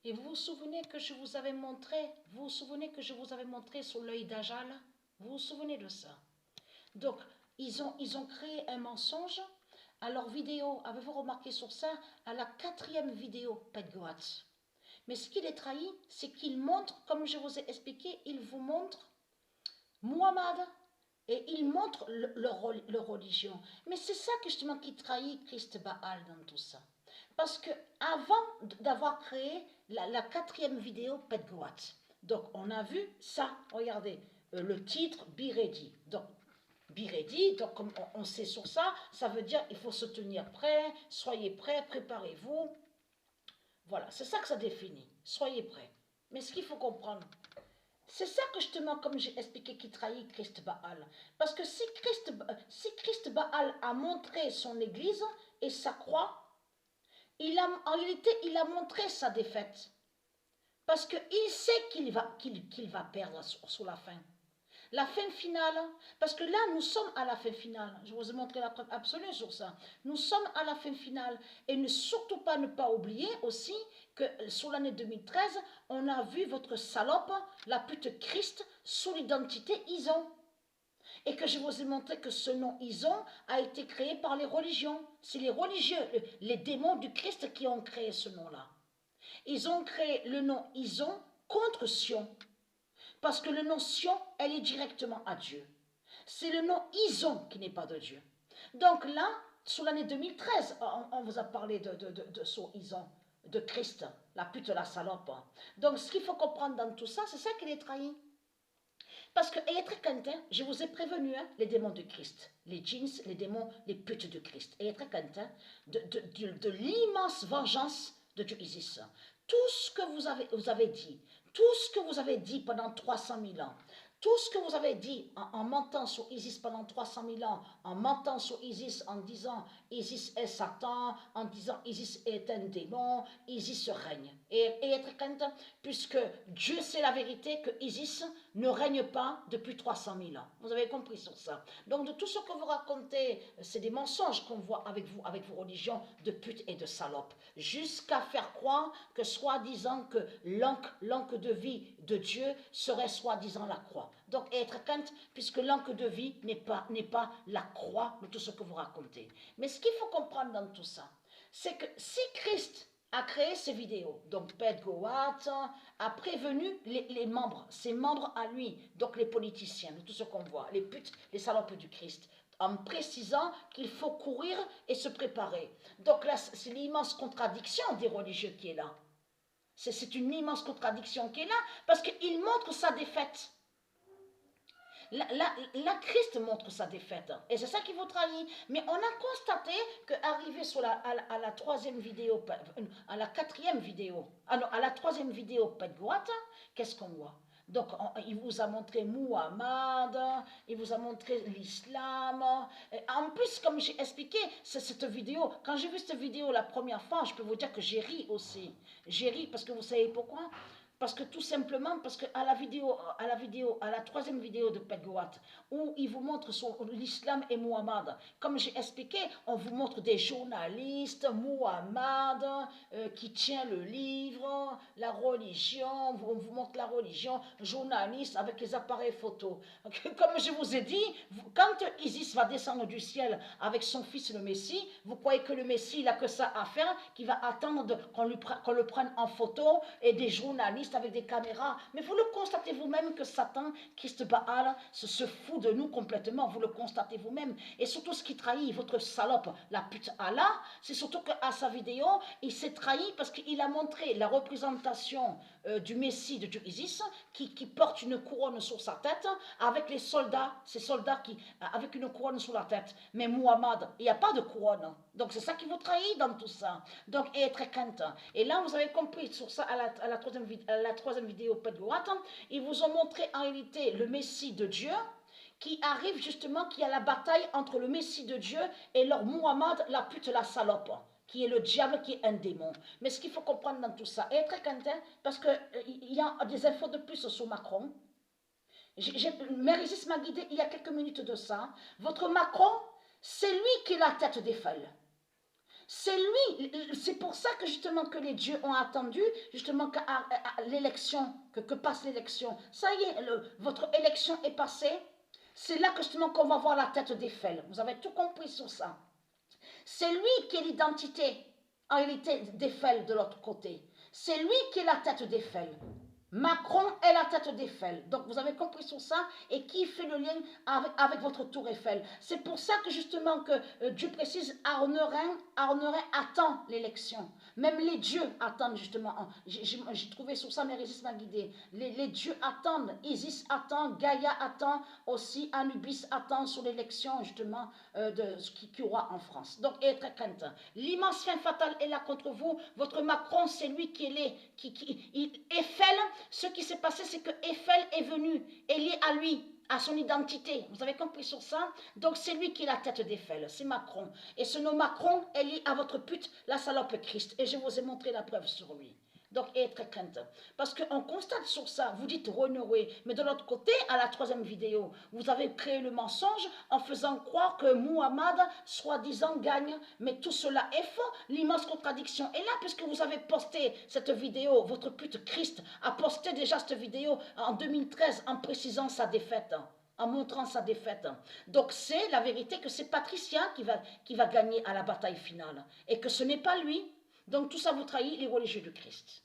Et vous vous souvenez que je vous avais montré, vous vous souvenez que je vous avais montré sur l'œil d'Ajal? Vous vous souvenez de ça? Donc, ils ont créé un mensonge à leur vidéo. Avez-vous remarqué sur ça? À la 4e vidéo, Pedgoat. Mais ce qui les trahit, c'est qu'ils montrent, comme je vous ai expliqué, ils vous montrent Muhammad et ils montrent leur religion. Mais c'est ça justement qui trahit Christ Baal dans tout ça. Parce que avant d'avoir créé la 4e vidéo, Pedgoat, donc on a vu ça, regardez, le titre Be Ready. Donc, Be Ready, donc comme on sait sur ça, ça veut dire il faut se tenir prêt, soyez prêts, préparez-vous. Voilà, c'est ça que ça définit. Soyez prêts. Mais ce qu'il faut comprendre, c'est ça que justement, comme j'ai expliqué, qui trahit Christ Baal. Parce que si Christ Baal a montré son église et sa croix, en réalité, il a montré sa défaite. Parce qu'il sait qu'il va perdre sur la fin. La fin finale, parce que là, nous sommes à la fin finale. Je vous ai montré la preuve absolue sur ça. Nous sommes à la fin finale. Et surtout ne pas oublier aussi que sur l'année 2013, on a vu votre salope, la pute Christ, sous l'identité Ison. Et que je vous ai montré que ce nom Ison a été créé par les religions. C'est les religieux, les démons du Christ qui ont créé ce nom-là. Ils ont créé le nom Ison contre Sion. Parce que le nom Sion, elle est directement à Dieu. C'est le nom Ison qui n'est pas de Dieu. Donc là, sur l'année 2013, on vous a parlé de son Ison, de Christ, la pute, la salope. Donc ce qu'il faut comprendre dans tout ça, c'est ça qui les trahit. Parce que, ayez très quentin, je vous ai prévenu, hein, les démons de Christ, les djinns, les démons, les putes de Christ, ayez très quentin, de l'immense vengeance de Dieu Isis. Tout ce que vous avez dit, tout ce que vous avez dit pendant 300 000 ans, tout ce que vous avez dit en mentant sur Isis pendant 300 000 ans, en mentant sur Isis en disant Isis est Satan, en disant Isis est un démon, Isis règne. Et être content, puisque Dieu sait la vérité que Isis ne règne pas depuis 300 000 ans. Vous avez compris sur ça. Donc de tout ce que vous racontez, c'est des mensonges qu'on voit avec vos religions de putes et de salopes, jusqu'à faire croire que soi-disant que l'encre de vie de Dieu serait soi-disant la croix. Donc être quinte, puisque l'encre de vie n'est pas la croix de tout ce que vous racontez. Mais ce qu'il faut comprendre dans tout ça, c'est que si Christ a créé ces vidéos, donc Pet Goat a prévenu les membres, ses membres à lui, donc les politiciens, de tout ce qu'on voit, les putes, les salopes du Christ, en précisant qu'il faut courir et se préparer. Donc là, c'est l'immense contradiction des religieux qui est là. C'est une immense contradiction qui est là, parce qu'il montre sa défaite. La Christ montre sa défaite. Et c'est ça qui vous trahit. Mais on a constaté qu'arrivé à la 3e vidéo, à la 4e vidéo, à la 3e vidéo Pedgoat, qu'est-ce qu'on voit? Donc, il vous a montré Muhammad, il vous a montré l'islam. En plus, comme j'ai expliqué, cette vidéo, quand j'ai vu cette vidéo la première fois, je peux vous dire que j'ai ri aussi. J'ai ri parce que vous savez pourquoi? Parce que tout simplement, parce qu'à la 3e vidéo de Pedgoat, où il vous montre l'islam et Muhammad, comme j'ai expliqué, on vous montre des journalistes, Muhammad, qui tient le livre, la religion, on vous montre la religion, journaliste avec les appareils photo. Comme je vous ai dit, quand Isis va descendre du ciel avec son fils le Messie, vous croyez que le Messie, il n'a que ça à faire, qu'il va attendre qu'on le prenne en photo, et des journalistes avec des caméras, mais vous le constatez vous-même que Satan, Christ Baal, se fout de nous complètement, vous le constatez vous-même, et surtout ce qui trahit votre salope, la pute Allah, c'est surtout qu'à sa vidéo, il s'est trahi parce qu'il a montré la représentation du Messie de Dieu Isis, qui porte une couronne sur sa tête, avec les soldats, ces soldats avec une couronne sur la tête, mais Muhammad, il n'y a pas de couronne, donc c'est ça qui vous trahit dans tout ça, donc et très crainte, et là vous avez compris sur ça à la 3e vidéo Pedgoat, ils vous ont montré en réalité le Messie de Dieu qui arrive justement, qui a la bataille entre le Messie de Dieu et leur Muhammad, la pute, la salope, qui est le diable, qui est un démon. Mais ce qu'il faut comprendre dans tout ça, et très content, parce qu'il y a des infos de plus sur Macron. Mère Isis m'a guidé il y a quelques minutes de ça. Votre Macron, c'est lui qui est la tête des feuilles. C'est lui, c'est pour ça que justement que les dieux ont attendu justement que l'élection, que passe l'élection. Ça y est, votre élection est passée. C'est là que justement qu'on va voir la tête d'Eiffel. Vous avez tout compris sur ça. C'est lui qui est l'identité, en réalité, d'Eiffel de l'autre côté. C'est lui qui est la tête d'Eiffel. Macron est la tête d'Eiffel. Donc vous avez compris sur ça et qui fait le lien avec votre tour Eiffel. C'est pour ça que justement que Dieu précise Arnerin attend l'élection. Même les dieux attendent justement. J'ai trouvé sur ça mes résistes m'a guidé. Les dieux attendent. Isis attend, Gaïa attend, aussi Anubis attend sur l'élection justement de ce qui aura en France. Donc et très crainte. L'immense fin fatale est là contre vous. Votre Macron, c'est lui qui est là. Eiffel, ce qui s'est passé, c'est que Eiffel est venu, est lié à lui, à son identité. Vous avez compris sur ça? Donc c'est lui qui est la tête d'Eiffel, c'est Macron. Et ce nom Macron est lié à votre pute, la salope Christ. Et je vous ai montré la preuve sur lui. Donc, et très crainte. Parce qu'on constate sur ça, vous dites renouer, mais de l'autre côté, à la troisième vidéo, vous avez créé le mensonge en faisant croire que Muhammad, soi-disant, gagne. Mais tout cela est faux. L'immense contradiction est là, puisque vous avez posté cette vidéo, votre pute Christ a posté déjà cette vidéo en 2013 en précisant sa défaite, en montrant sa défaite. Donc c'est la vérité que c'est Patricia qui va gagner à la bataille finale, et que ce n'est pas lui. Donc tout ça vous trahit les religieux du Christ.